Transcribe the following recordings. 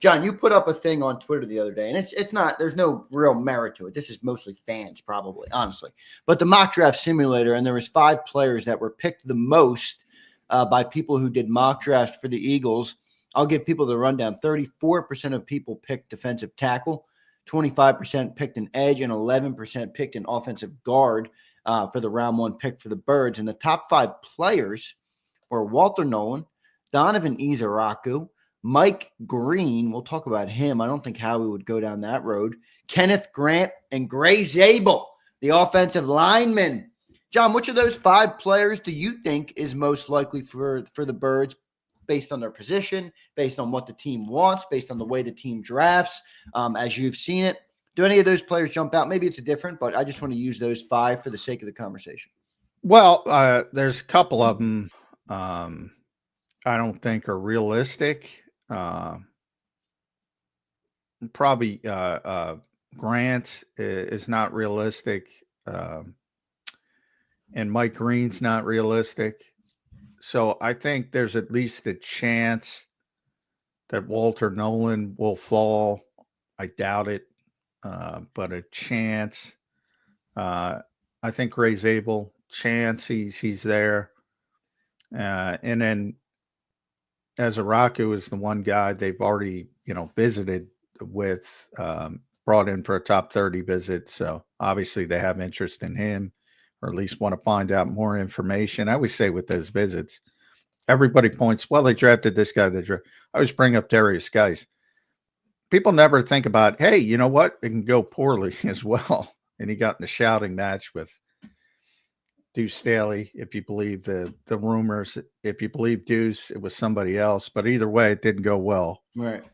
John, you put up a thing on Twitter the other day, and it's not, there's no real merit to it. This is mostly fans, probably, honestly. But the mock draft simulator, and there was 5 players that were picked the most by people who did mock drafts for the Eagles. I'll give people the rundown. 34% of people picked defensive tackle, 25% picked an edge, and 11% picked an offensive guard for the round 1 pick for the Birds. And the top 5 players were Walter Nolen, Donovan Ezeiruaku, Mike Green, we'll talk about him. I don't think Howie would go down that road. Kenneth Grant and Gray Zabel, the offensive lineman. John, which of those 5 players do you think is most likely for the Birds based on their position, based on what the team wants, based on the way the team drafts, as you've seen it? Do any of those players jump out? Maybe it's a different, but I just want to use those 5 for the sake of the conversation. Well, there's a couple of them I don't think are realistic. Probably Grant is not realistic, and Mike Green's not realistic. So I think there's at least a chance that Walter Nolen will fall. I doubt it, but a chance. I think Gray Zabel, chance he's there, and then Ezeiruaku is the one guy they've already, visited with, brought in for a top 30 visit. So obviously they have interest in him, or at least want to find out more information. I always say with those visits, everybody points, well, they drafted this guy. I always bring up Darius Geis. People never think about, hey, you know what? It can go poorly as well. And he got in a shouting match with Deuce Staley, if you believe the rumors. If you believe Deuce, it was somebody else. But either way, it didn't go well. Right.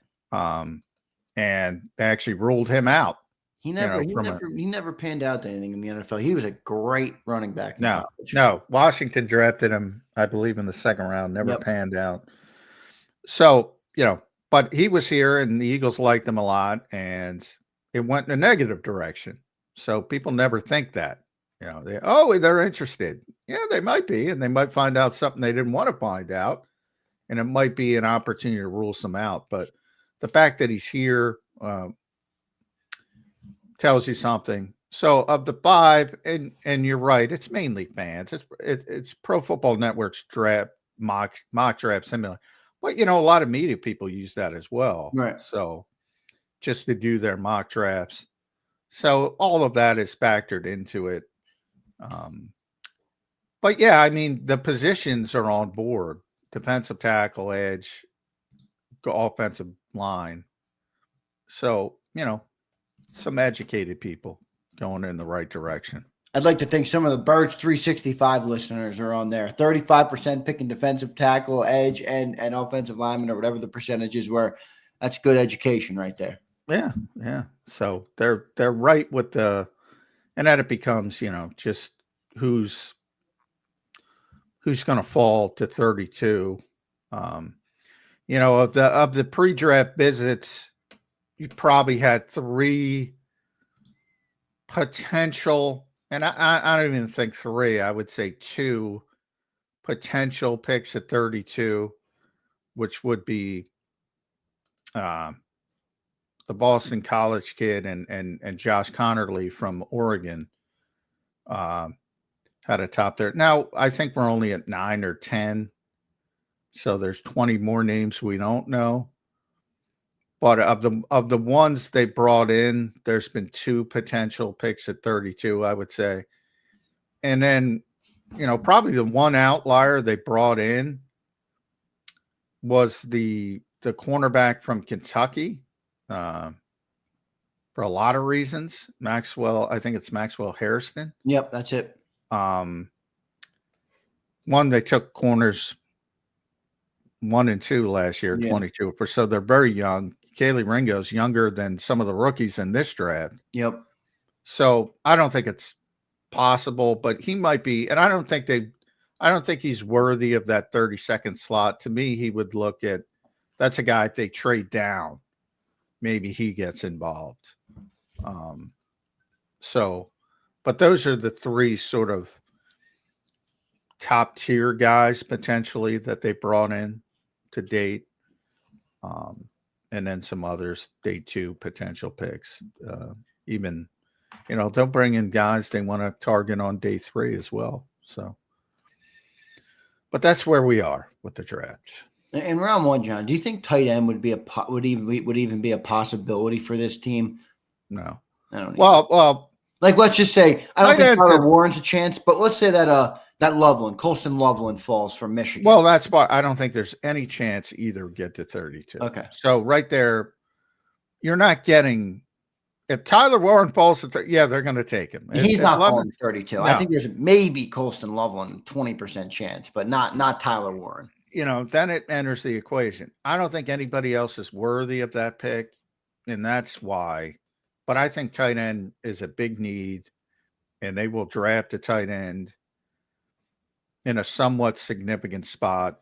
And they actually ruled him out. He never panned out to anything in the NFL. He was a great running back. No. Washington drafted him, I believe, in the 2nd round. Never panned out. So, but he was here, and the Eagles liked him a lot, and it went in a negative direction. So people never think that. They're interested. Yeah, they might be, and they might find out something they didn't want to find out, and it might be an opportunity to rule some out. But the fact that he's here tells you something. So of the 5, and you're right, it's mainly fans. It's Pro Football Network's draft mock draft simulator. But a lot of media people use that as well. Right. So just to do their mock drafts. So all of that is factored into it. But yeah, I mean, the positions are on board: defensive tackle, edge, offensive line. So, some educated people going in the right direction. I'd like to think some of the Birds 365 listeners are on there. 35% picking defensive tackle, edge, and offensive lineman, or whatever the percentages were. That's good education right there. Yeah. So they're right with and then it becomes, just who's going to fall to 32. Of the pre-draft visits, you probably had 3 potential, and I don't even think 3. I would say 2 potential picks at 32, which would be the Boston College kid and Josh Connerly from Oregon. Had a top there. Now, I think we're only at 9 or 10. So there's 20 more names we don't know. But of the ones they brought in, there's been 2 potential picks at 32, I would say. And then, probably the one outlier they brought in was the cornerback from Kentucky, for a lot of reasons. I think it's Maxwell Hairston. Yep, that's it. One, they took corners 1 and 2 last year, 22. So they're very young. Kaylee Ringo's younger than some of the rookies in this draft. Yep. So I don't think it's possible, but he might be. And I don't think he's worthy of that 32nd slot. To me, he would look at, that's a guy, if they trade down, maybe he gets involved. But those are the 3 sort of top tier guys potentially that they brought in to date. and then some others, day 2 potential picks. Even, they'll bring in guys they want to target on day 3 as well. So, but that's where we are with the draft. In round 1, John, do you think tight end would even be a possibility for this team? No, I don't. Well, like let's just say I don't think Tyler Warren's a chance, but let's say that Colston Loveland falls from Michigan. Well, that's why I don't think there's any chance either get to 32. Okay, so right there, you're not getting. If Tyler Warren falls to they're going to take him. He's not falling to 32. No. I think there's maybe Colston Loveland 20% chance, but not Tyler Warren. Then it enters the equation. I don't think anybody else is worthy of that pick, and that's why. But I think tight end is a big need, and they will draft a tight end in a somewhat significant spot.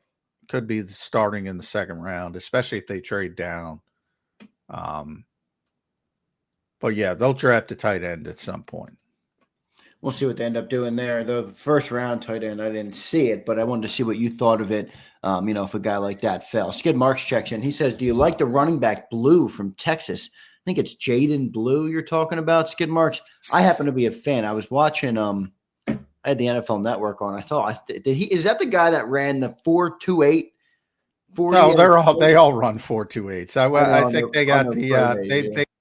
Could be starting in the second round, especially if they trade down. But yeah, they'll draft a tight end at some point. We'll see what they end up doing there. The first round tight end, I didn't see it, but I wanted to see what you thought of it. If a guy like that fell. Skid Marks checks in. He says, do you like the running back Blue from Texas? I think it's Jaden Blue you're talking about, Skid Marks. I happen to be a fan. I was watching I had the NFL Network on. I thought is that the guy that ran the 4.28? No, they all run 4.28s. I think they got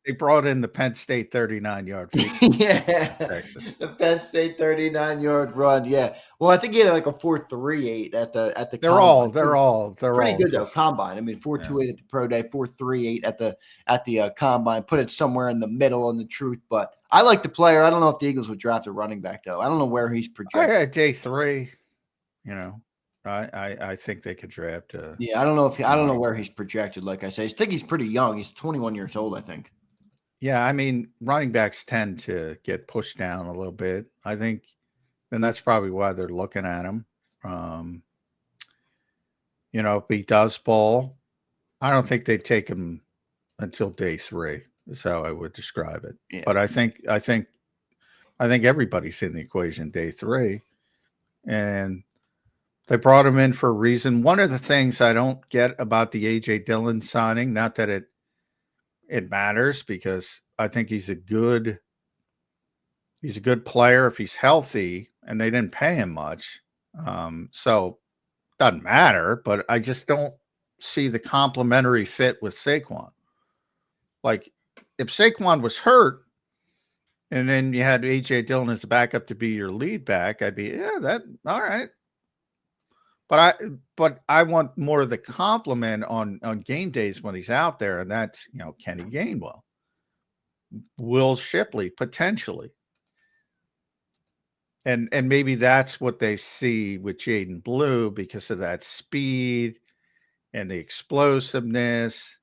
they brought in the Penn State 39-yard yeah, Texas. The Penn State 39-yard run. Yeah. Well, I think he had like a 4.38 at the. They're combine. all pretty good though. Combine. I mean, 4.28 at the pro day, 4.38 at the combine. Put it somewhere in the middle in the truth, but I like the player. I don't know if the Eagles would draft a running back though. I don't know where he's projected. Day 3. I think they could draft. I don't know where he's projected. Like I say, I think he's pretty young. He's 21 years old, I think. Yeah, I mean, running backs tend to get pushed down a little bit, I think, and that's probably why they're looking at him. If he does fall, I don't think they'd take him until day 3. Is how I would describe it. Yeah. But I think everybody's in the equation day 3, and they brought him in for a reason. One of the things I don't get about the A.J. Dillon signing, not that it matters, because I think he's a good player if he's healthy, and they didn't pay him much. So it doesn't matter, but I just don't see the complementary fit with Saquon. Like if Saquon was hurt and then you had A.J. Dillon as a backup to be your lead back, I'd be, all right. But I want more of the compliment on game days when he's out there, and that's Kenny Gainwell, Will Shipley potentially, and maybe that's what they see with Jaden Blue because of that speed and the explosiveness.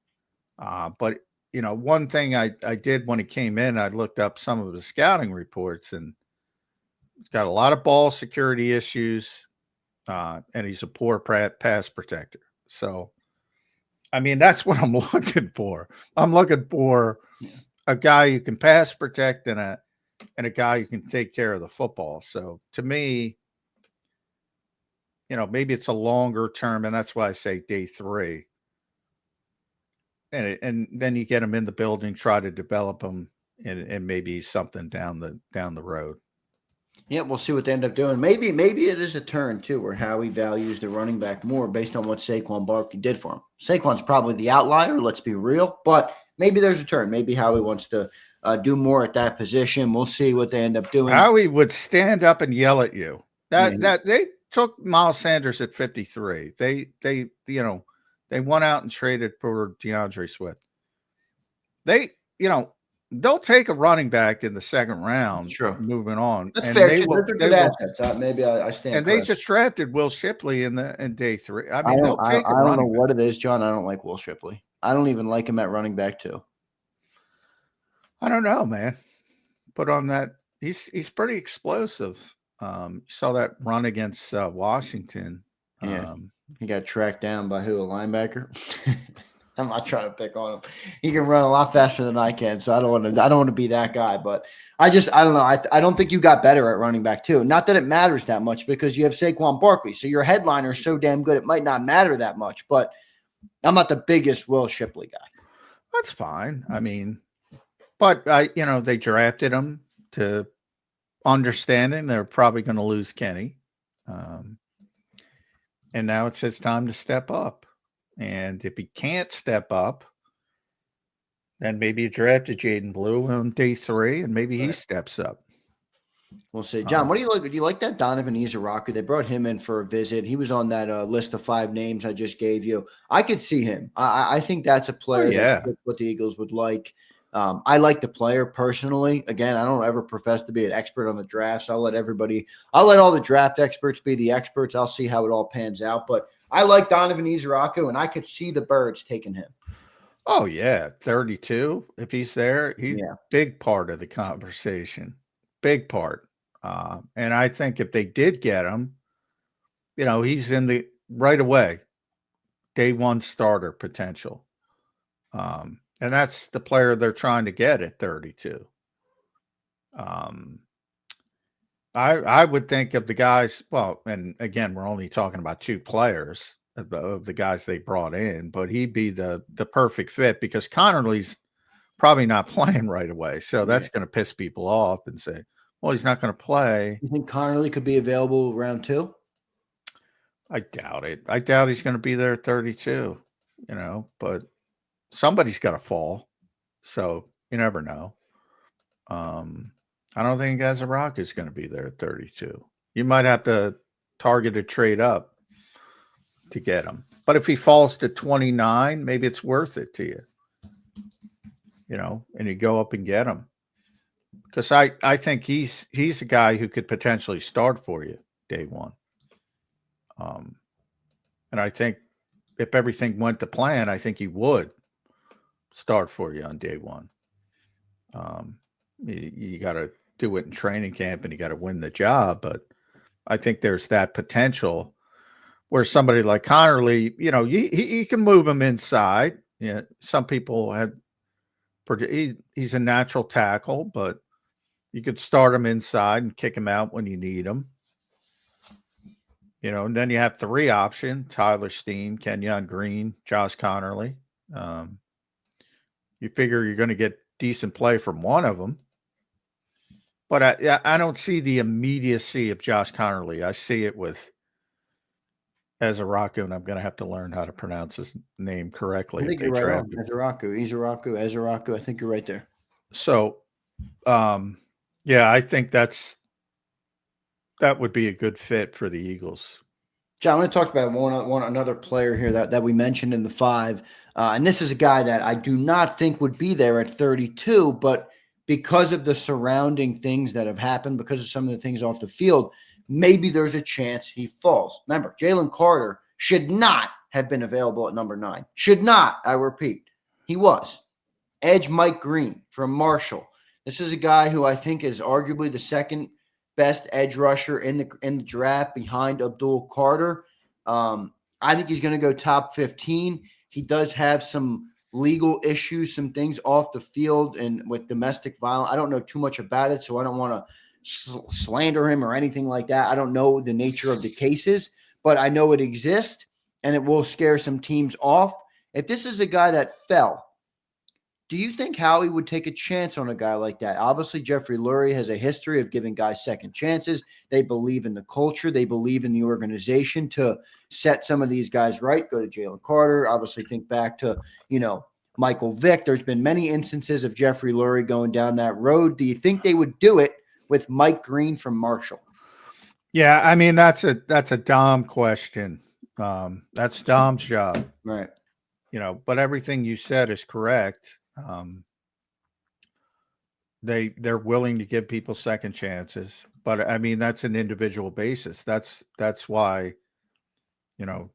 But one thing I did when he came in, I looked up some of his scouting reports, and he's got a lot of ball security issues. And he's a poor pass protector. So, I mean, that's what I'm looking for. I'm looking for a guy who can pass protect and a guy who can take care of the football. So, to me, maybe it's a longer term, and that's why I say day 3. And then you get him in the building, try to develop him, and maybe something down the road. Yeah, we'll see what they end up doing. Maybe it is a turn, too, where Howie values the running back more based on what Saquon Barkley did for him. Saquon's probably the outlier, let's be real, but maybe there's a turn. Maybe Howie wants to do more at that position. We'll see what they end up doing. Howie would stand up and yell at you. That they took Miles Sanders at 53. They went out and traded for DeAndre Swift. They'll take a running back in the second round. True. Moving on. That's fair. They're good assets. Maybe I stand. And they just drafted Will Shipley in day 3. I mean, they'll take. I don't know what it is, John. I don't like Will Shipley. I don't even like him at running back too. I don't know, man. But on that, he's pretty explosive. You saw that run against Washington. Yeah. He got tracked down by who? A linebacker. I'm not trying to pick on him. He can run a lot faster than I can, so I don't want to be that guy. But I don't know. I don't think you got better at running back too. Not that it matters that much because you have Saquon Barkley, so your headliner is so damn good it might not matter that much. But I'm not the biggest Will Shipley guy. That's fine. I mean, but they drafted him to understanding they're probably going to lose Kenny. And now it's his time to step up. And if he can't step up, then maybe you drafted Jaden Blue on day 3, and maybe he steps up. We'll see. John, what do you like? Do you like that Donovan Ezeiruaku? They brought him in for a visit. He was on that list of 5 names I just gave you. I could see him. I think that's a player that's what the Eagles would like. I like the player personally. Again, I don't ever profess to be an expert on the drafts. I'll let all the draft experts be the experts. I'll see how it all pans out. But I like Donovan Ezeiruaku, and I could see the Birds taking him. Oh, yeah. 32. If he's there, he's a big part of the conversation. Big part. And I think if they did get him, he's in the right away, day 1 starter potential. And that's the player they're trying to get at 32. I would think of the guys, well, and again, we're only talking about 2 players of the guys they brought in, but he'd be the perfect fit because Connerly's probably not playing right away. So that's going to piss people off and say, well, he's not going to play. You think Connerly could be available round 2? I doubt it. I doubt he's going to be there at 32, but somebody's got to fall. So you never know. I don't think Ezeiruaku is going to be there at 32. You might have to target a trade up to get him. But if he falls to 29, maybe it's worth it to you. And you go up and get him. Because I think he's a guy who could potentially start for you day 1. And I think if everything went to plan, I think he would start for you on day 1. You got to do it in training camp and you got to win the job. But I think there's that potential where somebody like Connerly, you can move him inside. Yeah, some people he's a natural tackle, but you could start him inside and kick him out when you need him. And then you have 3 options: Tyler Steen, Kenyon Green, Josh Connerly. You figure you're going to get decent play from one of them. But I don't see the immediacy of Josh Connerly. I see it with Ezeiruaku, and I'm going to have to learn how to pronounce his name correctly. I think you're right on. Ezeiruaku. I think you're right there. So, I think that would be a good fit for the Eagles. John, I'm going to talk about another player here that we mentioned in the 5. And this is a guy that I do not think would be there at 32, but because of the surrounding things that have happened, because of some of the things off the field, maybe there's a chance he falls. Remember, Jalen Carter should not have been available at number 9. Should not, I repeat. He was. Edge Mike Green from Marshall. This is a guy who I think is arguably the second best edge rusher in the draft behind Abdul Carter. I think he's going to go top 15. He does have some legal issues, some things off the field and with domestic violence. I don't know too much about it, so I don't want to slander him or anything like that. I don't know the nature of the cases, but I know it exists and it will scare some teams off. If this is a guy that fell, do you think Howie would take a chance on a guy like that? Obviously, Jeffrey Lurie has a history of giving guys second chances. They believe in the culture. They believe in the organization to set some of these guys right. Go to Jalen Carter. Obviously, think back to, Michael Vick. There's been many instances of Jeffrey Lurie going down that road. Do you think they would do it with Mike Green from Marshall? Yeah, I mean, that's a Dom question. That's Dom's job. Right. But everything you said is correct. They're willing to give people second chances, but I mean, that's an individual basis. That's why,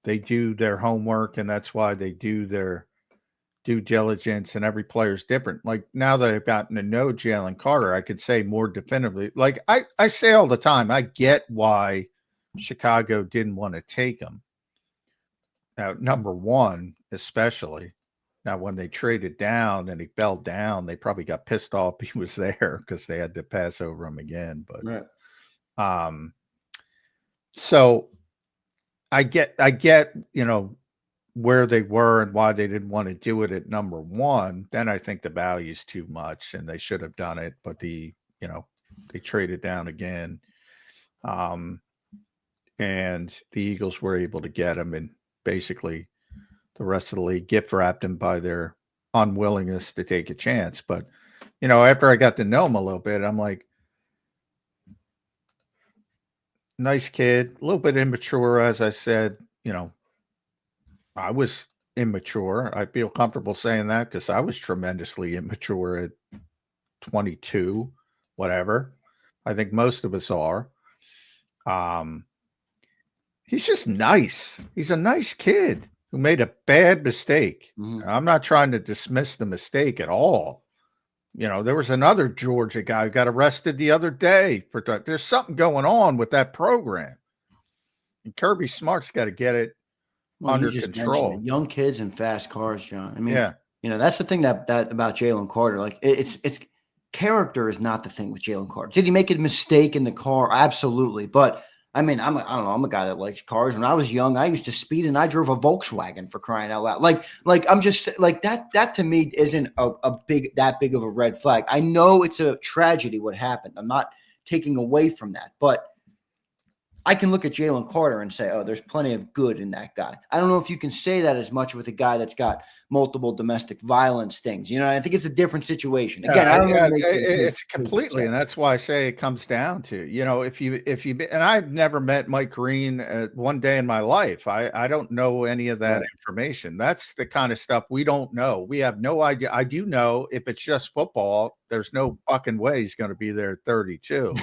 they do their homework, and that's why they do their due diligence, and every player's different. Like, now that I've gotten to know Jalen Carter, I could say more definitively, like I say all the time, I get why Chicago didn't want to take him. Now, number 1, especially. Now, when they traded down and he fell down, they probably got pissed off he was there because they had to pass over him again. But, right. So I get, where they were and why they didn't want to do it at number one, then I think the value is too much and they should have done it. But they traded down again. And the Eagles were able to get him, and basically the rest of the league gift wrapped him by their unwillingness to take a chance. But, after I got to know him a little bit, I'm like, nice kid, a little bit immature, as I said. I was immature. I feel comfortable saying that because I was tremendously immature at 22, whatever. I think most of us are. He's just nice. He's a nice kid who made a bad mistake. Mm-hmm. I'm not trying to dismiss the mistake at all. There was another Georgia guy who got arrested the other day. There's something going on with that program. And Kirby Smart's got to get it under control. Young kids and fast cars, John. I mean, that's the thing that about Jalen Carter. Like it's character is not the thing with Jalen Carter. Did he make a mistake in the car? Absolutely. But I mean, I don't know. I'm a guy that likes cars. When I was young, I used to speed and I drove a Volkswagen, for crying out loud. Like I'm just like that to me isn't that big of a red flag. I know it's a tragedy what happened. I'm not taking away from that, but I can look at Jalen Carter and say, oh, there's plenty of good in that guy. I don't know if you can say that as much with a guy that's got multiple domestic violence things. I think it's a different situation. Again, I don't know. It's completely, and that's why I say it comes down to, if you, and I've never met Mike Green one day in my life. I don't know any of that information. That's the kind of stuff we don't know. We have no idea. I do know if it's just football, there's no fucking way he's going to be there at 32.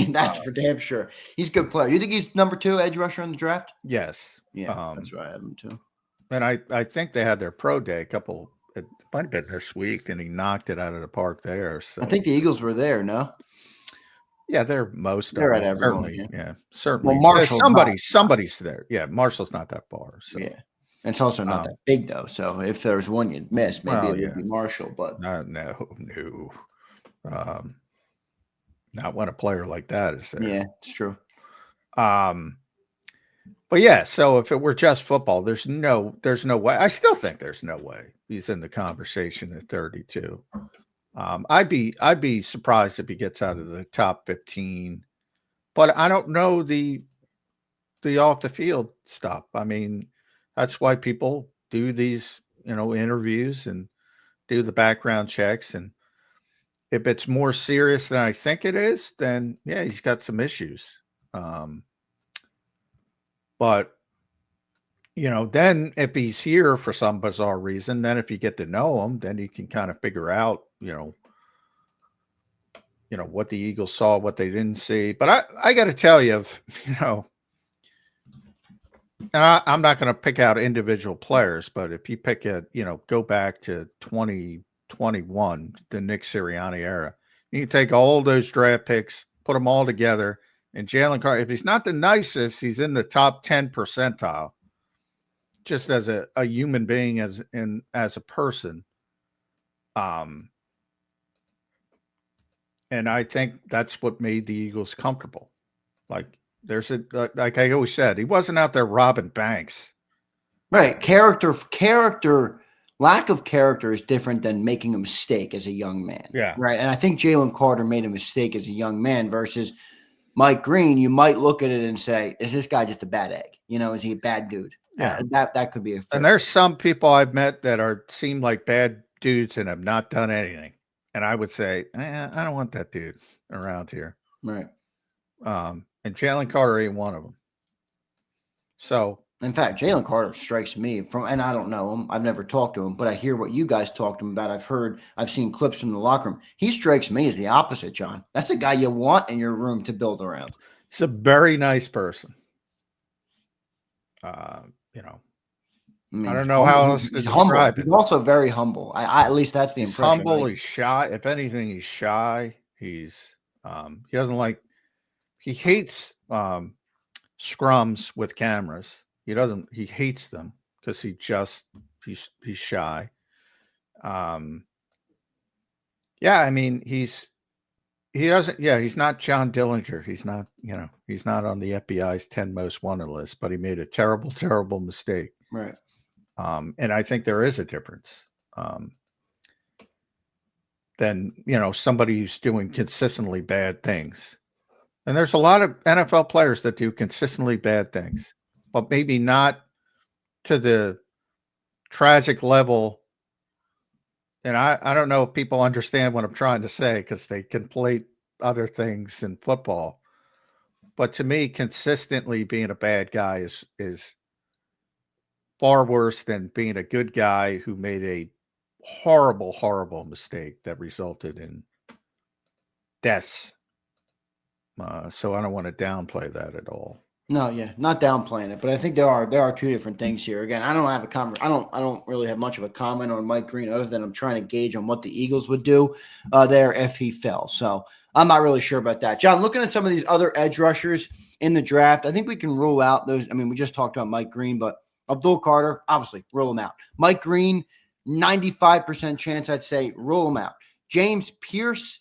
That's for damn sure. He's a good player. You think he's number 2 edge rusher in the draft? Yes. Yeah, that's right. I have him too. And I think they had their pro day it might have been this week, and he knocked it out of the park there. So I think the Eagles were there, no? Yeah, they're at everyone. Certainly. Well, somebody's there. Yeah, Marshall's not that far. So. Yeah. And it's also not that big, though. So if there's one you'd miss, maybe it would be Marshall. But no. Not when a player like that is there. Yeah, it's true. But yeah, so if it were just football, there's no way. I still think there's no way he's in the conversation at 32. I'd be surprised if he gets out of the top 15, but I don't know the off the field stuff. I mean, that's why people do these, interviews and do the background checks. And if it's more serious than I think it is, then yeah, he's got some issues. But, then if he's here for some bizarre reason, then if you get to know him, then you can kind of figure out, what the Eagles saw, what they didn't see. But I got to tell you, and I'm not going to pick out individual players, but if you pick go back to 2021, the Nick Sirianni era, you can take all those draft picks, put them all together. And Jalen Carter, if he's not the nicest, he's in the top 10 percentile, just as a human being, as a person. And I think that's what made the Eagles comfortable. Like like I always said, he wasn't out there robbing banks. Right. Lack of character is different than making a mistake as a young man. Yeah. Right. And I think Jalen Carter made a mistake as a young man versus Mike Green. You might look at it and say, is this guy just a bad egg? Is he a bad dude? Yeah. That could be a fair. And there's some people I've met that seem like bad dudes and have not done anything. And I would say, I don't want that dude around here. Right. And Jalen Carter ain't one of them. So, in fact, Jalen Carter strikes me and I don't know him. I've never talked to him, but I hear what you guys talked to him about. I've seen clips from the locker room. He strikes me as the opposite, John. That's a guy you want in your room to build around. He's a very nice person. I don't know how else to describe it. He's also very humble. At least that's the impression. Humble. He's shy. If anything, he's shy. He's he doesn't like. He hates scrums with cameras. He hates them because he's shy. I mean, he's not John Dillinger. He's not on the FBI's 10 most wanted list, but he made a terrible, terrible mistake. Right. And I think there is a difference than, somebody who's doing consistently bad things. And there's a lot of NFL players that do consistently bad things, but maybe not to the tragic level. And I don't know if people understand what I'm trying to say because they conflate other things in football. But to me, consistently being a bad guy is far worse than being a good guy who made a horrible, horrible mistake that resulted in deaths. So I don't want to downplay that at all. No, yeah, not downplaying it, but I think there are two different things here. Again, I don't have a comment. I don't really have much of a comment on Mike Green other than I'm trying to gauge on what the Eagles would do there if he fell. So I'm not really sure about that. John, looking at some of these other edge rushers in the draft, I think we can rule out those. I mean, we just talked about Mike Green, but Abdul Carter, obviously, rule him out. Mike Green, 95% chance, I'd say, rule him out. James Pierce,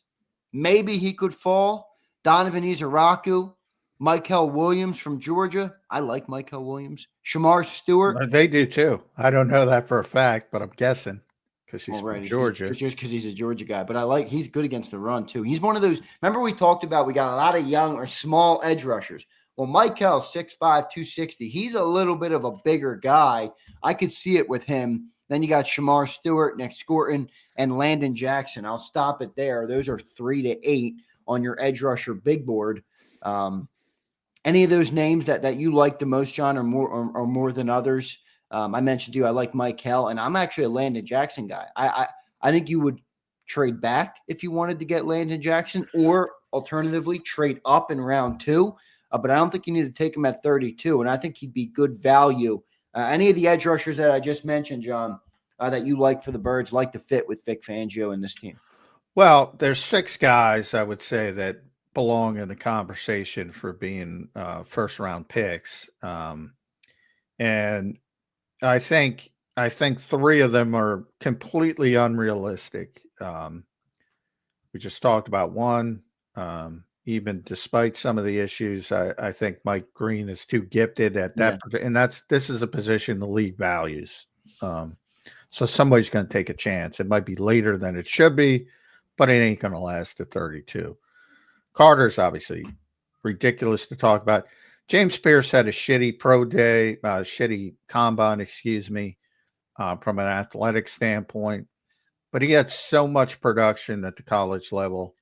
maybe he could fall. Donovan Ezeiruaku. Michael Williams from Georgia. I like Michael Williams. Shamar Stewart. They do too. I don't know that for a fact, but I'm guessing because he's from Georgia. It's just because he's a Georgia guy. But he's good against the run too. He's one of those. Remember we talked about we got a lot of young or small edge rushers. Well, Michael, 6'5", 260. He's a little bit of a bigger guy. I could see it with him. Then you got Shamar Stewart, Nick Scorton, and Landon Jackson. I'll stop it there. Those are 3 to 8 on your edge rusher big board. Any of those names that you like the most, John, or more than others? I mentioned to you, I like Mike Hill, and I'm actually a Landon Jackson guy. I think you would trade back if you wanted to get Landon Jackson, or alternatively trade up in round 2. But I don't think you need to take him at 32, and I think he'd be good value. Any of the edge rushers that I just mentioned, John, that you like for the Birds, like to fit with Vic Fangio and this team? Well, there's 6 guys I would say that belong in the conversation for being first round picks. And I think 3 of them are completely unrealistic. We just talked about one. Even despite some of the issues, I think Mike Green is too gifted at that. Yeah. And this is a position the league values. So somebody's going to take a chance. It might be later than it should be, but it ain't going to last to 32. Carter's obviously ridiculous to talk about. James Pierce had a shitty pro day, shitty combine, from an athletic standpoint. But he had so much production at the college level.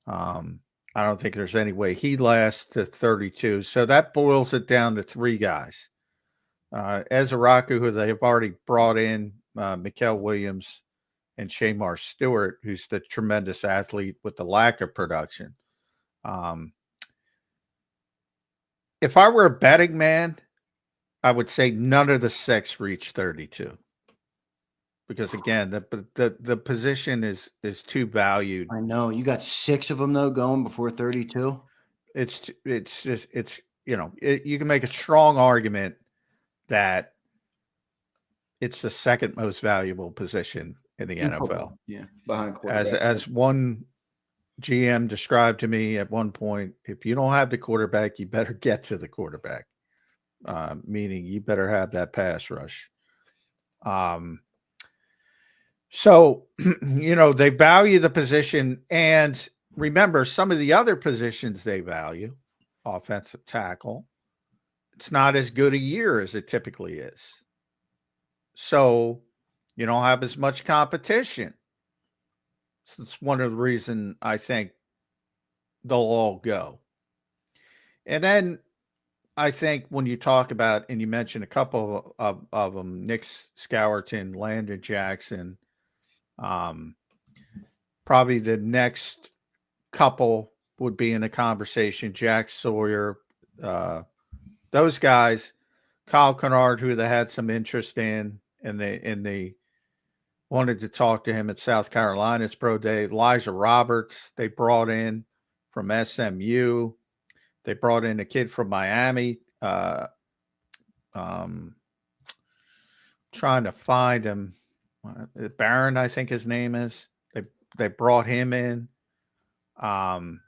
I don't think there's any way he lasts to 32. So that boils it down to 3 guys. Ezeiruaku, who they've already brought in, Michael Williams, and Shamar Stewart, who's the tremendous athlete with the lack of production. If I were a betting man, I would say none of the 6 reach 32, because again, the position is too valued. I know you got 6 of them though going before 32. It's you can make a strong argument that it's the second most valuable position in the NFL. Yeah, behind quarterback. As one GM described to me at one point, if you don't have the quarterback, you better get to the quarterback, meaning you better have that pass rush. So, they value the position, and remember some of the other positions they value, offensive tackle, it's not as good a year as it typically is. So you don't have as much competition. So it's one of the reasons I think they'll all go. And then I think when you talk about, and you mentioned a couple of them, Nick Scourton, Landon Jackson, probably the next couple would be in the conversation, Jack Sawyer, those guys, Kyle Kennard, who they had some interest in, and they wanted to talk to him at South Carolina's pro day. Elijah Roberts, they brought in from SMU. They brought in a kid from Miami. Trying to find him. Barron, I think his name is. They brought him in. Then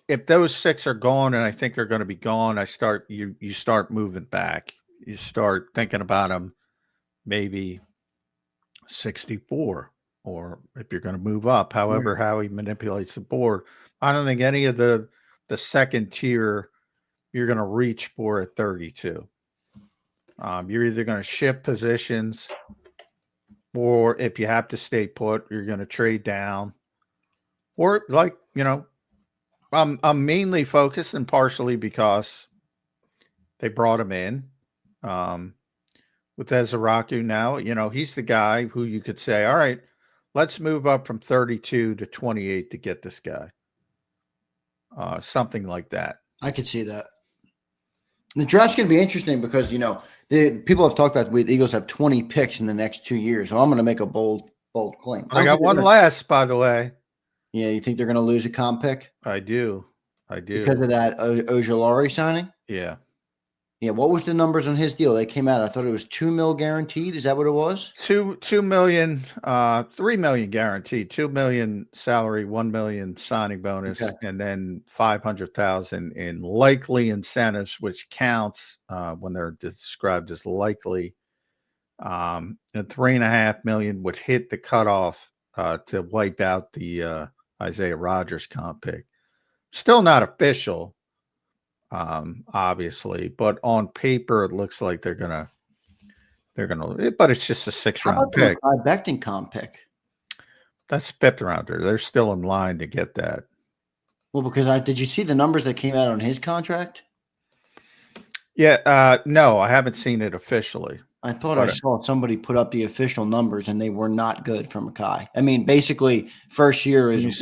if those 6 are gone, and I think they're going to be gone, you start moving back. you start thinking about them maybe 64, or if you're going to move up, however, how he manipulates the board. I don't think any of the second tier you're going to reach for at 32. You're either going to shift positions, or if you have to stay put, you're going to trade down. Or I'm mainly focused, and partially because they brought him in. With Ezeiruaku now, he's the guy who you could say, all right, let's move up from 32 to 28 to get this guy. Something like that. I could see that. The draft's going to be interesting because, the people have talked about the Eagles have 20 picks in the next 2 years. So I'm going to make a bold claim. I got one last, by the way. Yeah, you think they're going to lose a comp pick? I do. Because of that Ojulari signing? Yeah. Yeah, what was the numbers on his deal? They came out. I thought it was $2 million guaranteed. Is that what it was? $2 million, $3 million guaranteed, $2 million salary, $1 million signing bonus, and then $500,000 in likely incentives, which counts when they're described as likely. And $3.5 million would hit the cutoff to wipe out the Isaiah Rodgers comp pick. Still not official. Obviously, but on paper it looks like they're gonna, but it's just a 6th-round pick. Becton comp pick. That's 5th rounder. They're still in line to get that. Well, because did you see the numbers that came out on his contract? Yeah, no, I haven't seen it officially. I thought I saw somebody put up the official numbers, and they were not good for Mekhi. I mean, basically, first year is.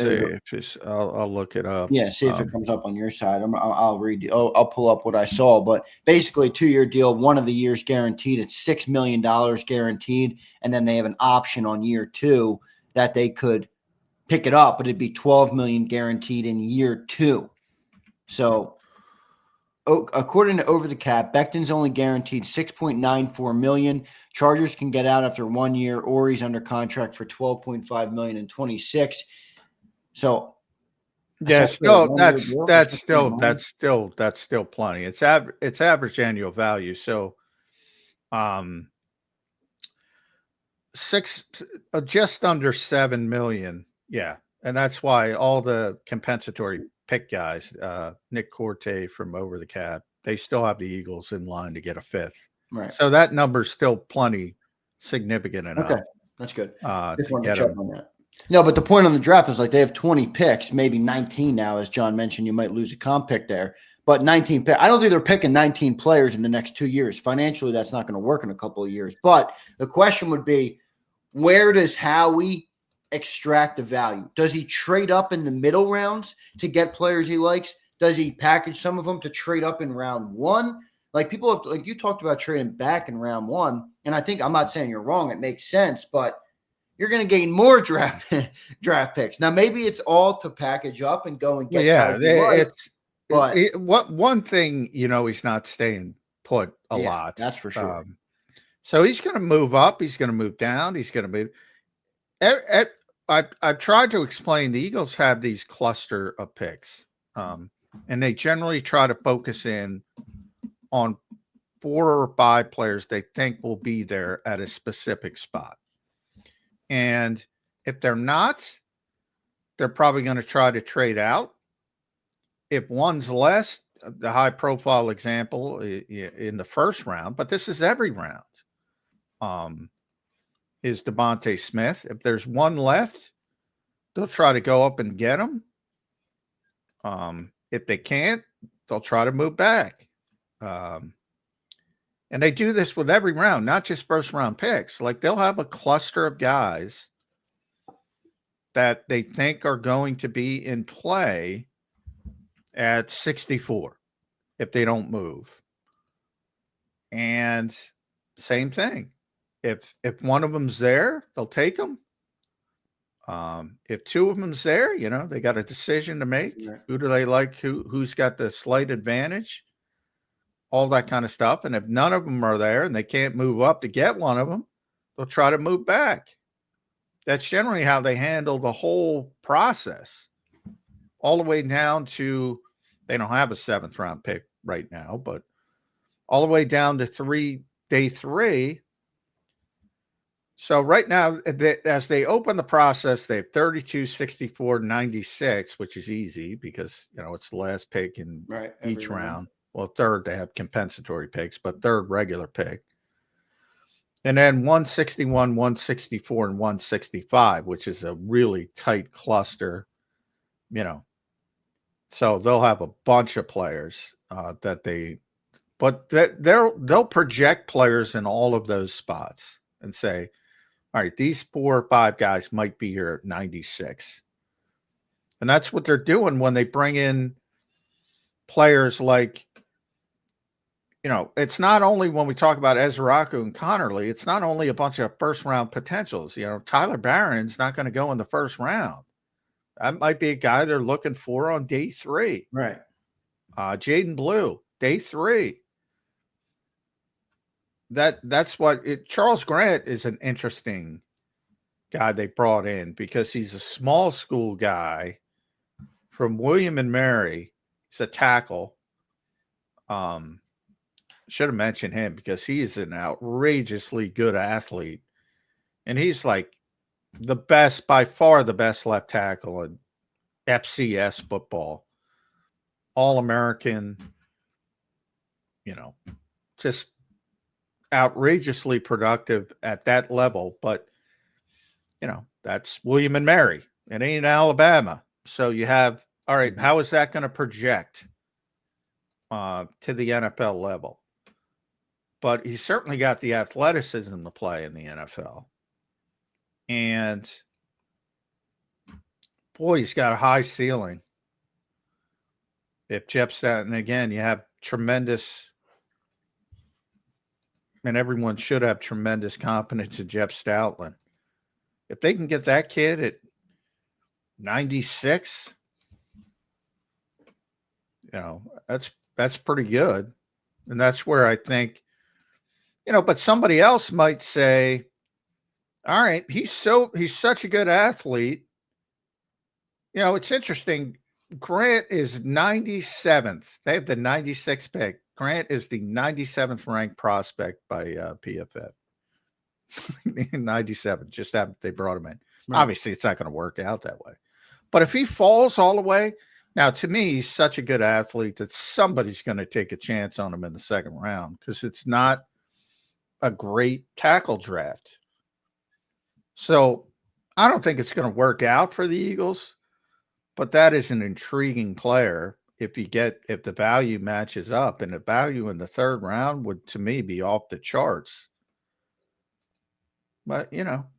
I'll look it up. Yeah, see if it comes up on your side. I'll read. I'll pull up what I saw. But basically, 2-year deal. One of the years guaranteed. It's $6 million guaranteed, and then they have an option on year 2 that they could pick it up, but it'd be $12 million guaranteed in year 2. So. According to Over the Cap, Becton's only guaranteed $6.94 million. Chargers can get out after 1 year, or he's under contract for $12.5 million in 26. So, yeah, still that's still plenty. It's average annual value. So, just under $7 million. Yeah, and that's why all the compensatory pick guys, Nick Corte from Over the Cap, they still have the Eagles in line to get a 5th. Right. So that number's still plenty significant enough. Okay, that's good. Just want to check on that. No, but the point on the draft is they have 20 picks, maybe 19 now, as John mentioned. You might lose a comp pick there, but 19 picks. I don't think they're picking 19 players in the next 2 years. Financially, that's not going to work in a couple of years. But the question would be, where does Howie extract the value? Does he trade up in the middle rounds to get players he likes? Does he package some of them to trade up in round 1? People have, you talked about trading back in round 1, and I think, I'm not saying you're wrong, it makes sense, but you're going to gain more draft picks. Now, maybe it's all to package up and go and get. One thing, he's not staying put a lot. That's for sure. So he's going to move up. He's going to move down. He's going to move. I've tried to explain the Eagles have these cluster of picks, and they generally try to focus in on 4 or 5 players they think will be there at a specific spot. And if they're not, they're probably going to try to trade out. If one's less, the high profile example in the first round, but this is every round, is Devontae Smith. If there's one left, they'll try to go up and get him. If they can't, they'll try to move back. And they do this with every round, not just first round picks. They'll have a cluster of guys that they think are going to be in play at 64 if they don't move. And same thing. If one of them's there, they'll take them. If 2 of them's there, they got a decision to make. Yeah. Who do they like? Who's got the slight advantage? All that kind of stuff. And if none of them are there and they can't move up to get one of them, they'll try to move back. That's generally how they handle the whole process, all the way down to, they don't have a 7th round pick right now, but all the way down to day 3. So right now, as they open the process, they have 32, 64, 96, which is easy because, it's the last pick in each round. Well, third, they have compensatory picks, but third regular pick. And then 161, 164, and 165, which is a really tight cluster, So they'll have a bunch of players they'll project players in all of those spots and say, all right, these 4 or 5 guys might be here at 96. And that's what they're doing when they bring in players like, it's not only when we talk about Ezeiruaku and Connerly, it's not only a bunch of first-round potentials. Tyler Barron's not going to go in the first round. That might be a guy they're looking for on day 3. Right. Jaden Blue, day 3. That's what Charles Grant is an interesting guy they brought in because he's a small school guy from William and Mary. He's a tackle. Should have mentioned him because he is an outrageously good athlete. And he's like by far the best left tackle in FCS football. All-American, just outrageously productive at that level. But, that's William and Mary. It ain't Alabama. So you have, all right, how is that going to project to the NFL level? But he's certainly got the athleticism to play in the NFL. And, boy, he's got a high ceiling. If Jeff Stoutland, and again, you have tremendous, and everyone should have tremendous confidence in Jeff Stoutland. If they can get that kid at 96, that's pretty good. And that's where I think, but somebody else might say, all right, he's such a good athlete. It's interesting. Grant is 97th. They have the 96th pick. Grant is the 97th ranked prospect by PFF. 97, just that they brought him in. Right. Obviously, it's not going to work out that way. But if he falls all the way, now to me, he's such a good athlete that somebody's going to take a chance on him in the second round because it's not a great tackle draft. So I don't think it's going to work out for the Eagles, but that is an intriguing player if the value matches up, and the value in the third round would, to me, be off the charts. But,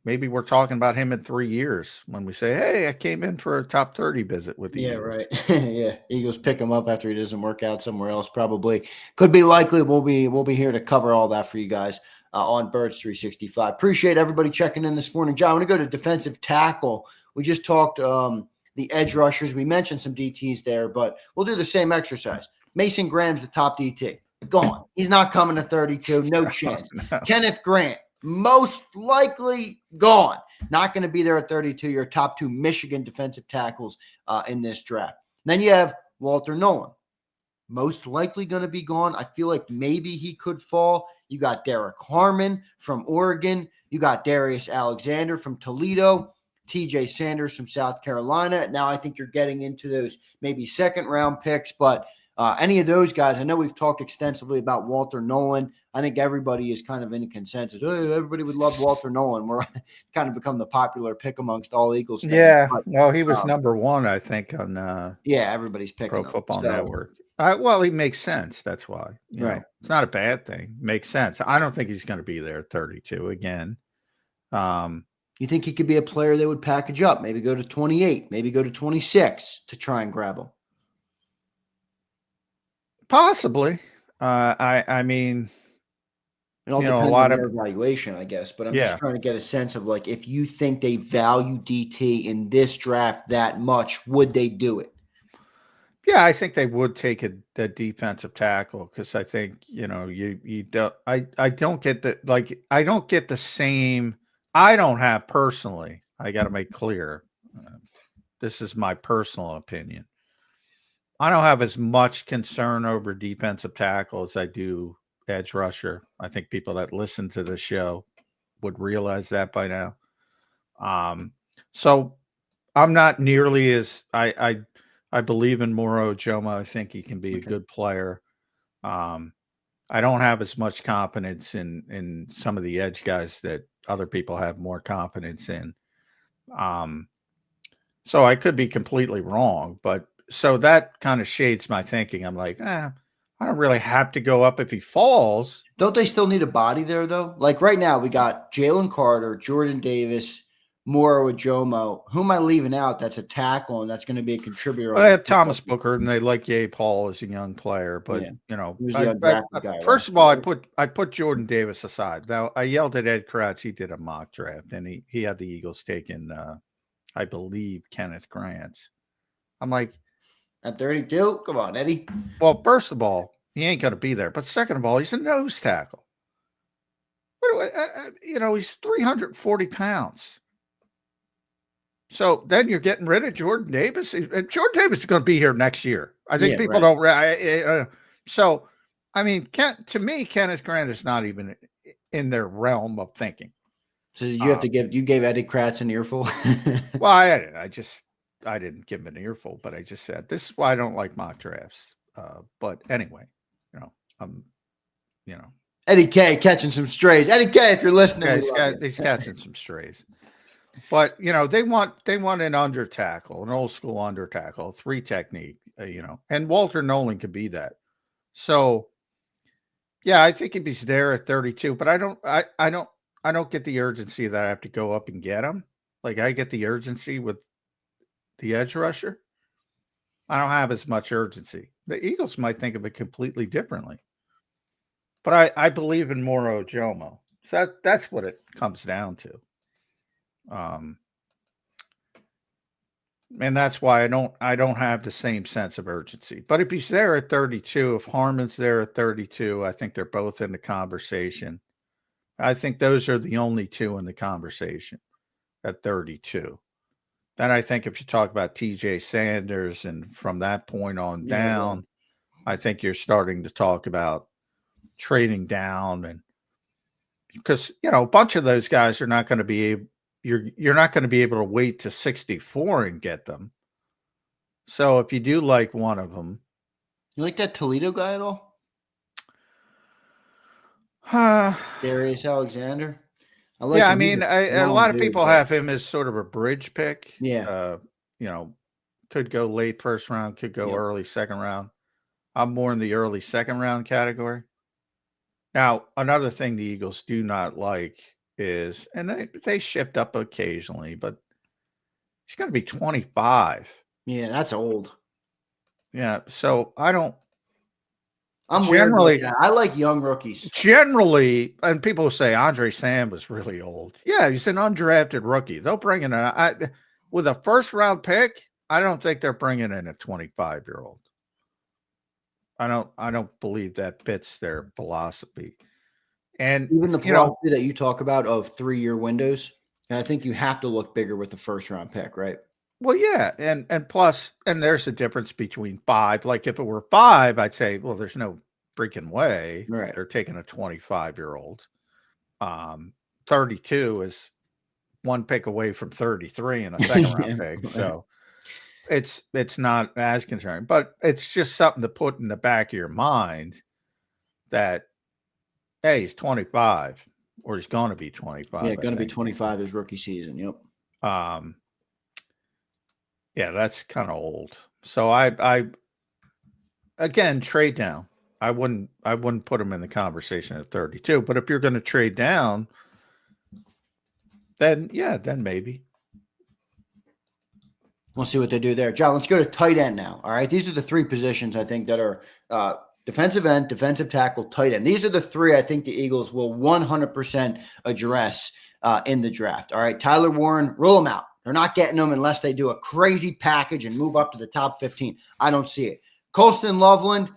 maybe we're talking about him in 3 years when we say, hey, I came in for a top 30 visit with the Eagles. Right. Yeah. Eagles pick him up after he doesn't work out somewhere else. Probably could be likely. We'll be here to cover all that for you guys on Birds 365. Appreciate everybody checking in this morning. John, I want to go to defensive tackle. We just talked the edge rushers. We mentioned some DTs there, but we'll do the same exercise. Mason Graham's the top DT. Gone. He's not coming to 32. No chance. No. Kenneth Grant, most likely gone. Not going to be there at 32. Your top 2 Michigan defensive tackles in this draft. Then you have Walter Nolen. Most likely going to be gone. I feel like maybe he could fall. You got Derek Harmon from Oregon. You got Darius Alexander from Toledo. TJ Sanders from South Carolina. Now I think you're getting into those maybe second-round picks, but any of those guys, I know we've talked extensively about Walter Nolen. I think everybody is kind of in a consensus. Oh, everybody would love Walter Nolen. We're kind of become the popular pick amongst all Eagles fans. Yeah, well, he was number 1, I think, on everybody's picking Pro Football Network. Well, he makes sense. That's why. Right. It's not a bad thing. Makes sense. I don't think he's going to be there at 32 again. You think he could be a player they would package up, maybe go to 28, maybe go to 26 to try and grab him? Possibly. I mean, it all depends on their evaluation, I guess. But I'm just trying to get a sense of, like, if you think they value DT in this draft that much, would they do it? Yeah, I think they would take the defensive tackle because I think, you don't. I don't get I don't get the same. I don't have personally. I got to make clear. This is my personal opinion. I don't have as much concern over defensive tackle as I do edge rusher. I think people that listen to the show would realize that by now. So I'm not nearly as I believe in Moro Joma. I think he can be a good player. I don't have as much confidence in some of the edge guys that other people have more confidence in. So I could be completely wrong, but so that kind of shades my thinking. I'm like, I don't really have to go up if he falls. Don't they still need a body there, though? Like right now, we got Jalen Carter, Jordan Davis, Moro Jomo. Who am I leaving out that's a tackle and that's going to be a contributor? Well, they have Thomas Booker, and they like Ye Paul as a young player. But, he was the undrafted guy. First of all, I put Jordan Davis aside. Now, I yelled at Ed Kratz. He did a mock draft, and he had the Eagles taking, I believe, Kenneth Grant. I'm like, at 32? Come on, Eddie. Well, first of all, he ain't going to be there. But second of all, he's a nose tackle. He's 340 pounds. So then you're getting rid of Jordan Davis. And Jordan Davis is going to be here next year. I think people don't. So, I mean, to me, Kenneth Grant is not even in their realm of thinking. So you gave Eddie Kratz an earful? Well, I didn't give him an earful, but I just said, this is why I don't like mock drafts. But anyway, Eddie K catching some strays. Eddie K, if you're listening, he's catching some strays. But they want an under tackle, an old school under tackle, 3 technique, and Walter Nolen could be that. So, yeah, I think if he's there at 32, but I don't get the urgency that I have to go up and get him. Like I get the urgency with the edge rusher. I don't have as much urgency. The Eagles might think of it completely differently. But I believe in Moro Jomo. So that's what it comes down to. And that's why I don't have the same sense of urgency. But if he's there at 32, if Harmon's there at 32, I think they're both in the conversation. I think those are the only 2 in the conversation at 32. Then I think if you talk about TJ Sanders and from that point on down, I think you're starting to talk about trading down, and because a bunch of those guys are not going to be you're not going to be able to wait to 64 and get them. So if you do like one of them, you like that Toledo guy at all? Darius Alexander. A lot of people have him as sort of a bridge pick. Yeah. Could go late first round, could go early second round. I'm more in the early second round category. Now, another thing the Eagles do not like is, and they shipped up occasionally, but he's going to be 25. Yeah, that's old. Yeah, so I'm generally, I like young rookies. Generally, and people will say Andre Sam was really old. Yeah, he's an undrafted rookie. They'll bring in with a first round pick. I don't think they're bringing in a 25-year-old. I don't believe that fits their philosophy. And even the philosophy that you talk about of 3-year windows, and I think you have to look bigger with the first round pick, right? Well, yeah, and plus, and there's a difference between 5. Like if it were 5, I'd say, well, there's no freaking way they're taking a 25-year-old. 32 is 1 pick away from 33 and a second round pick, so it's not as concerning. But it's just something to put in the back of your mind that, hey, he's 25, or he's going to be 25. Yeah, going to be 25 his rookie season. Yep. Yeah, that's kind of old. So I again, trade down. I wouldn't put him in the conversation at 32. But if you're going to trade down, then maybe. We'll see what they do there. John, let's go to tight end now. All right. These are the 3 positions I think that are defensive end, defensive tackle, tight end. These are the 3 I think the Eagles will 100% address in the draft. All right. Tyler Warren, rule them out. They're not getting them unless they do a crazy package and move up to the top 15. I don't see it. Colston Loveland,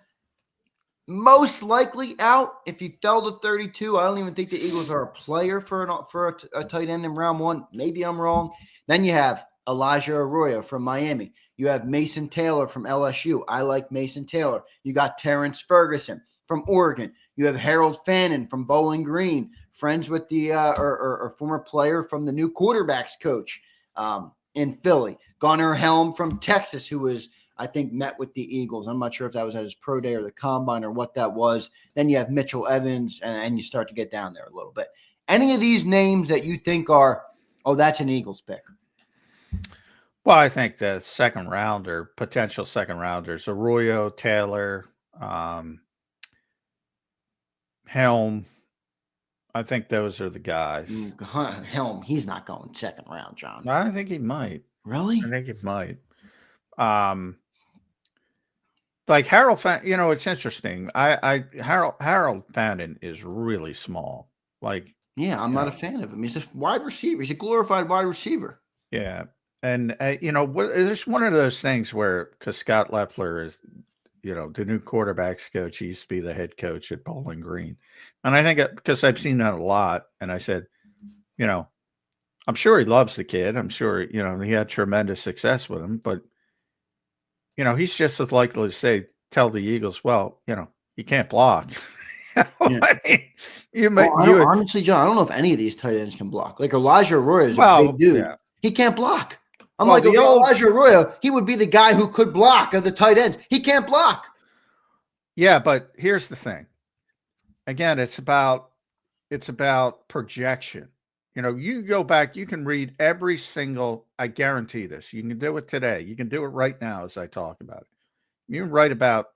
most likely out. If he fell to 32, I don't even think the Eagles are a player for a tight end in round 1. Maybe I'm wrong. Then you have Elijah Arroyo from Miami. You have Mason Taylor from LSU. I like Mason Taylor. You got Terrence Ferguson from Oregon. You have Harold Fannin from Bowling Green, friends with the or former player from the new quarterbacks coach in Philly. Gunnar Helm from Texas, who was, I think, met with the Eagles. I'm not sure if that was at his pro day or the combine or what that was. Then you have Mitchell Evans, and you start to get down there a little bit. Any of these names that you think are, oh, that's an Eagles pick? Well, I think the second rounder, potential second rounders, Arroyo, Taylor, Helm. I think those are the guys. Helm, he's not going second round, John. I think he might. Really? I think he might. Like Harold, it's interesting. Harold Fannin is really small. Like, yeah, I'm not a fan of him. He's a wide receiver. He's a glorified wide receiver. Yeah, and there's one of those things where, because Scott Loeffler is, the new quarterbacks coach, he used to be the head coach at Bowling Green, and I think because I've seen that a lot, and I said, I'm sure he loves the kid. I'm sure he had tremendous success with him, but he's just as likely to tell the Eagles, well, he can't block. I mean, honestly, John, I don't know if any of these tight ends can block. Like Elijah Arroyo is a big dude. Yeah. He can't block. Elijah Arroyo, he would be the guy who could block of the tight ends. He can't block. Yeah, but here's the thing. Again, it's about projection. You go back, you can read every single, I guarantee this. You can do it today. You can do it right now as I talk about it. You can write about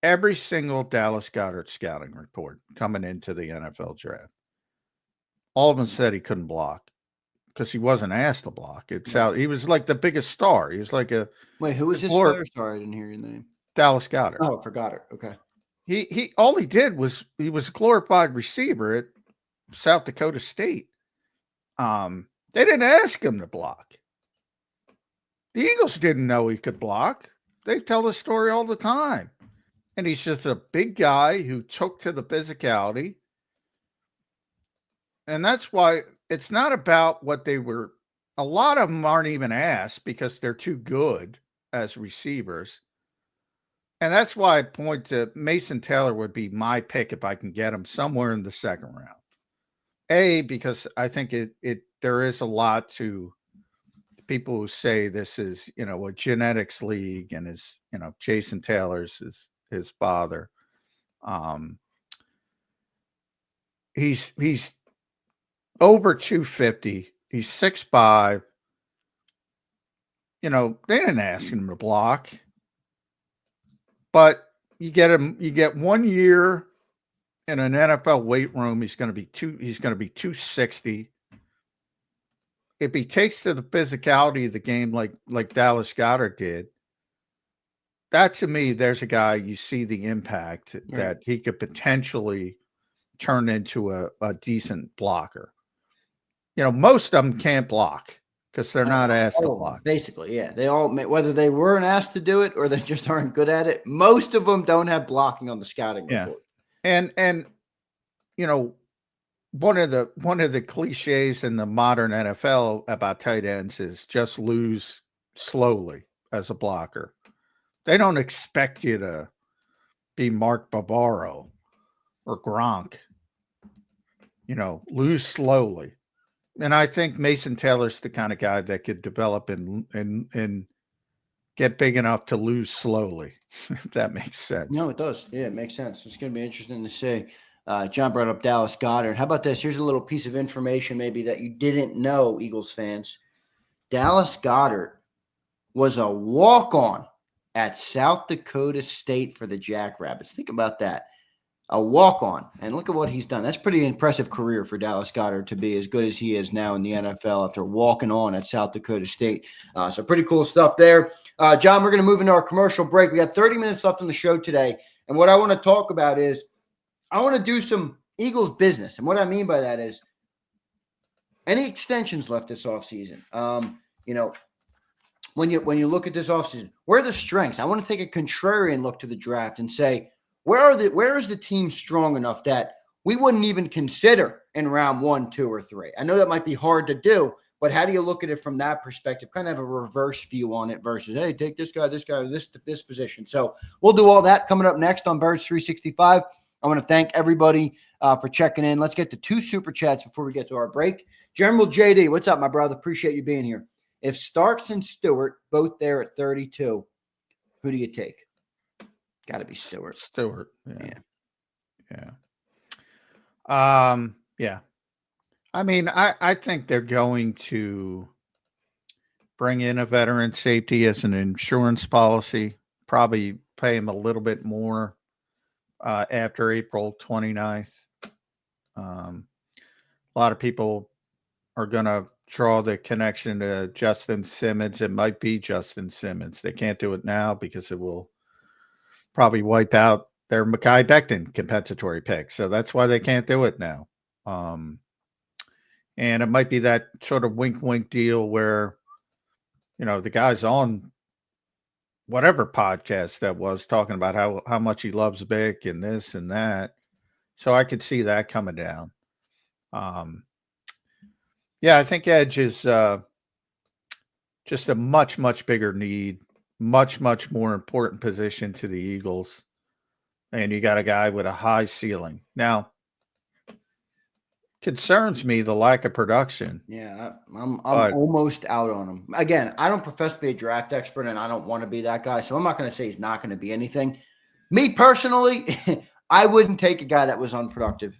every single Dallas Goedert scouting report coming into the NFL draft. All of them said he couldn't block because he wasn't asked to block. He was like the biggest star. He was like a wait. Who was his player? Sorry, I didn't hear your name. Dallas Goedert. Oh, for Goedert. Okay. He all he did was he was a glorified receiver at South Dakota State. They didn't ask him to block. The Eagles didn't know he could block. They tell the story all the time. And he's just a big guy who took to the physicality. And that's why it's not about what they were. A lot of them aren't even asked because they're too good as receivers. And that's why I point to Mason Taylor would be my pick if I can get him somewhere in the second round. Because I think there is a lot to people who say this is, a genetics league and is, Jason Taylor's his father. He's over 250. He's 6'5". They didn't ask him to block. But you get 1 year in an NFL weight room, he's going to be 260. If he takes to the physicality of the game like Dallas Goedert did, that to me, there's a guy you see the impact that he could potentially turn into a decent blocker. Most of them can't block because they're not asked to block. Basically, yeah. They all, whether they weren't asked to do it or they just aren't good at it, most of them don't have blocking on the scouting report. And one of the cliches in the modern NFL about tight ends is just lose slowly as a blocker. They don't expect you to be Mark Bavaro or Gronk. Lose slowly. And I think Mason Taylor's the kind of guy that could develop and get big enough to lose slowly, if that makes sense. No, it does. Yeah, it makes sense. It's going to be interesting to see. John brought up Dallas Goedert. How about this? Here's a little piece of information maybe that you didn't know, Eagles fans. Dallas Goedert was a walk-on at South Dakota State for the Jackrabbits. Think about that. A walk-on. And look at what he's done. That's a pretty impressive career for Dallas Goedert to be as good as he is now in the NFL after walking on at South Dakota State. So pretty cool stuff there. John, we're going to move into our commercial break. We got 30 minutes left on the show today. And what I want to talk about is I want to do some Eagles business. And what I mean by that is any extensions left this offseason. When you look at this offseason, where are the strengths? I want to take a contrarian look to the draft and say, where is the team strong enough that we wouldn't even consider in round 1, 2, or 3? I know that might be hard to do, But how do you look at it from that perspective? Kind of have a reverse view on it versus, hey, take this guy, this position. So we'll do all that coming up next on Birds 365. I want to thank everybody for checking in. Let's get to 2 super chats before we get to our break. General JD, what's up, my brother? Appreciate you being here. If Starks and Stewart both there at 32, who do you take? Got to be Stewart. Stewart. Yeah. Yeah. I mean, I think they're going to bring in a veteran safety as an insurance policy, probably pay him a little bit more after April 29th. A lot of people are going to draw the connection to Justin Simmons. It might be Justin Simmons. They can't do it now because it will probably wipe out their Mekhi Becton compensatory pick. So that's why they can't do it now. And it might be that sort of wink deal where, the guy's on whatever podcast that was talking about how much he loves Vic and this and that. So I could see that coming down. Yeah, I think edge is just a much bigger need, much more important position to the Eagles. And you got a guy with a high ceiling. Now, concerns me the lack of production. Yeah, I'm almost out on him. Again, I don't profess to be a draft expert, and I don't want to be that guy, so I'm not going to say he's not going to be anything. Me personally, I wouldn't take a guy that was unproductive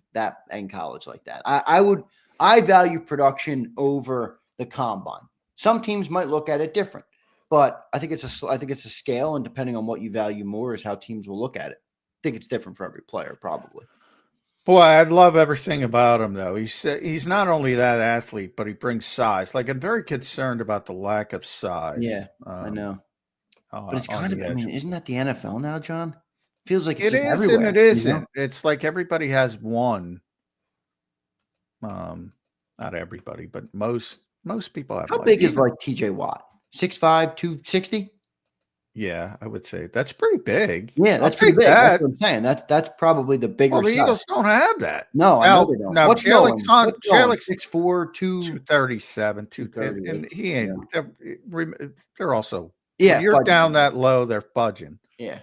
in college like that. I value production over the combine. Some teams might look at it different, but I think it's a scale, and depending on what you value more is how teams will look at it. I think it's different for every player, probably. Boy, I love everything about him, though. He's not only that athlete, but he brings size. Like, I'm very concerned about the lack of size. Yeah, I know. But it's kind of, isn't that the NFL now, John? Feels like it's everywhere. And it isn't. It's like everybody has one. Not everybody, but most people have. How big is like TJ Watt? 6'5", 260? Yeah, I would say that's pretty big. Yeah, that's pretty big. That's what I'm saying. That's probably the bigger. Well, the Eagles don't have that. No, I know they don't. No, Jalen 6'4", 237, 230, and he ain't. Yeah. They're also when you're fudging down that low. They're fudging. Yeah,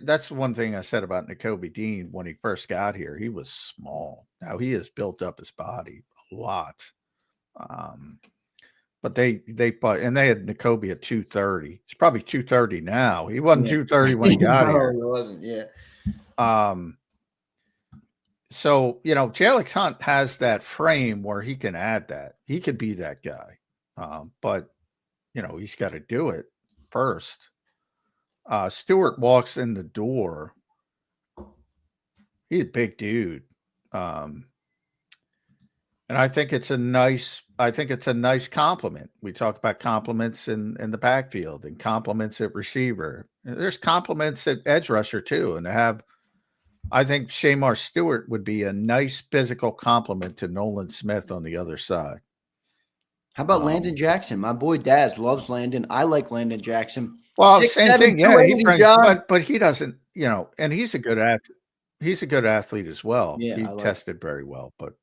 that's one thing I said about Nakobe Dean when he first got here. He was small. Now he has built up his body a lot. But they had Nakobe at 230. It's probably 230 now. He wasn't 230 when he got here. No, he wasn't. Yeah. So Jalix Hunt has that frame where he can add that. He could be that guy. But he's got to do it first. Stewart walks in the door. He's a big dude. And I think it's a nice compliment. We talk about compliments in the backfield and compliments at receiver. There's compliments at edge rusher too. And I think Shamar Stewart would be a nice physical compliment to Nolan Smith on the other side. How about Landon Jackson? My boy Daz loves Landon. I like Landon Jackson. Well, same thing. Yeah, he brings, but he doesn't, and he's a good athlete. He's a good athlete as well. Yeah, he tested very well, but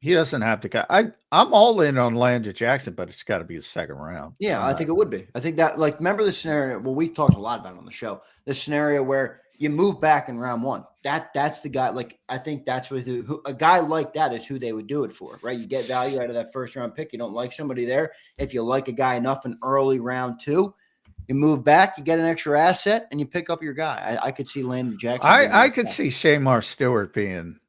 he doesn't have the guy. I'm all in on Landon Jackson, but it's got to be a second round. Yeah, I think it would be. I think that, remember the scenario? Well, we've talked a lot about it on the show. The scenario where you move back in round one. That's the guy. I think that's who a guy like that is who they would do it for, right? You get value out of that first round pick. You don't like somebody there. If you like a guy enough in early round 2, you move back, you get an extra asset, and you pick up your guy. I could see Landon Jackson. I could see Shamar Stewart being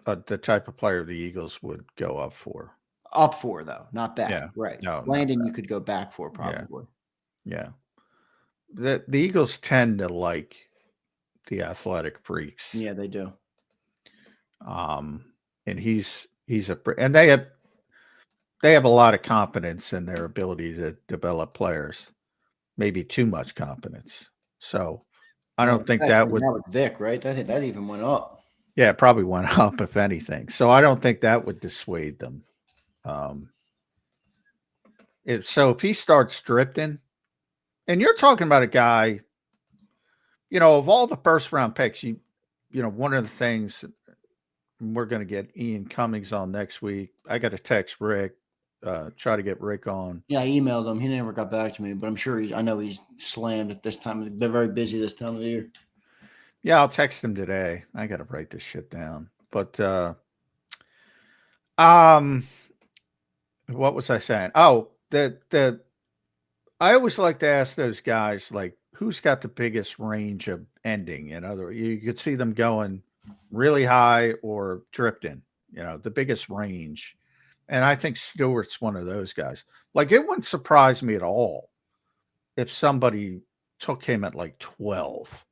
the type of player the Eagles would go up for. Up for, though, not back. Yeah, right. No, Landon, you could go back for probably. Yeah. The Eagles tend to like the athletic freaks. Yeah, they do. And and they have a lot of confidence in their ability to develop players. Maybe too much confidence. So I don't think that would. That was Vic, right? That even went up. Yeah, it probably went up if anything. So I don't think that would dissuade them. If he starts drifting, and you're talking about a guy, of all the first round picks, one of the things We're going to get Ian Cummings on next week. I got to text Rick, try to get Rick on. Yeah, I emailed him. He never got back to me, but I'm sure I know he's slammed at this time. They're very busy this time of the year. Yeah, I'll text him today. I got to write this shit down. But what was I saying? Oh, I always like to ask those guys, like, who's got the biggest range of ending? In other words, you could see them going really high or drifting, the biggest range. And I think Stewart's one of those guys. Like, it wouldn't surprise me at all if somebody took him at like 12.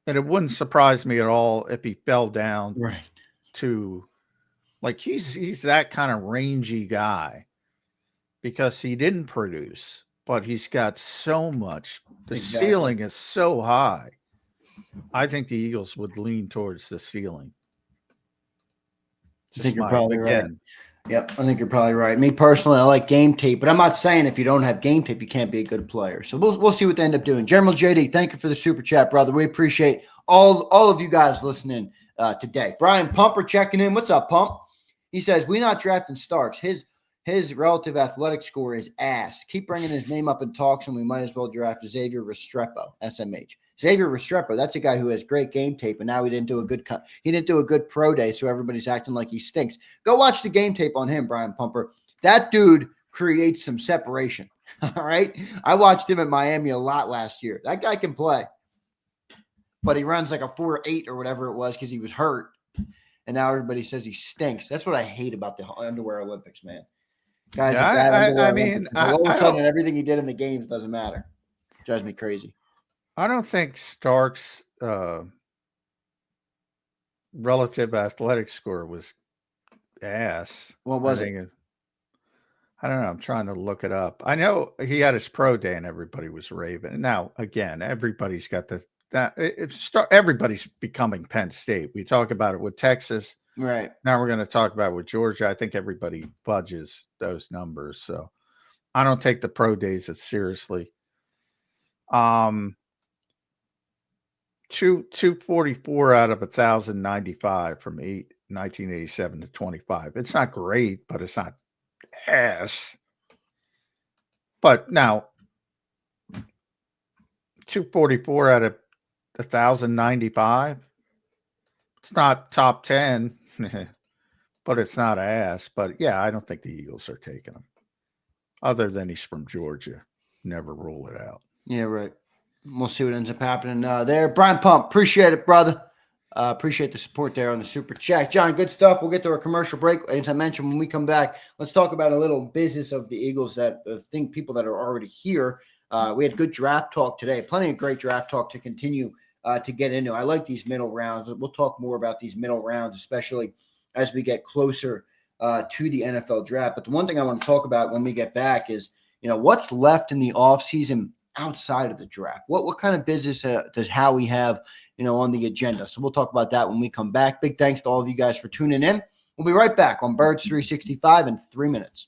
And it wouldn't surprise me at all if he fell down to, like, he's that kind of rangy guy because he didn't produce, but he's got so much. The ceiling is so high. I think the Eagles would lean towards the ceiling. I think you're probably right. Yep, I think you're probably right. Me personally, I like game tape, but I'm not saying if you don't have game tape, you can't be a good player. So we'll see what they end up doing. General JD, thank you for the super chat, brother. We appreciate all of you guys listening today. Brian Pumper checking in. What's up, Pump? He says, we're not drafting Starks. His relative athletic score is ass. Keep bringing his name up in talks, and we might as well draft Xavier Restrepo, SMH. Xavier Restrepo, that's a guy who has great game tape, and now he didn't do a good pro day, so everybody's acting like he stinks. Go watch the game tape on him, Brian Pumper. That dude creates some separation. All right, I watched him at Miami a lot last year. That guy can play, but he runs like a 4.8 or whatever it was because he was hurt, and now everybody says he stinks. That's what I hate about the underwear Olympics, man. Guys, all of a sudden, everything he did in the games doesn't matter. Drives me crazy. I don't think Stark's relative athletic score was ass. What was it? I don't know. I'm trying to look it up. I know he had his pro day and everybody was raving. Now, again, everybody's got everybody's becoming Penn State. We talk about it with Texas. Right. Now we're going to talk about it with Georgia. I think everybody budges those numbers. So I don't take the pro days as seriously. 244 out of 1,095 from 1987 to 25. It's not great, but it's not ass. But now 244 out of 1,095. It's not top 10, but it's not ass. But yeah, I don't think the Eagles are taking him. Other than he's from Georgia. Never rule it out. Yeah, right. We'll see what ends up happening there. Brian Pump, appreciate it, brother. Appreciate the support there on the super chat. John, good stuff. We'll get to our commercial break. As I mentioned, when we come back, let's talk about a little business of the Eagles that think people that are already here. We had good draft talk today. Plenty of great draft talk to continue to get into. I like these middle rounds. We'll talk more about these middle rounds, especially as we get closer to the NFL draft. But the one thing I want to talk about when we get back is, what's left in the offseason outside of the draft. What kind of business does Howie have, on the agenda? So we'll talk about that when we come back. Big thanks to all of you guys for tuning in. We'll be right back on Birds 365 in 3 minutes.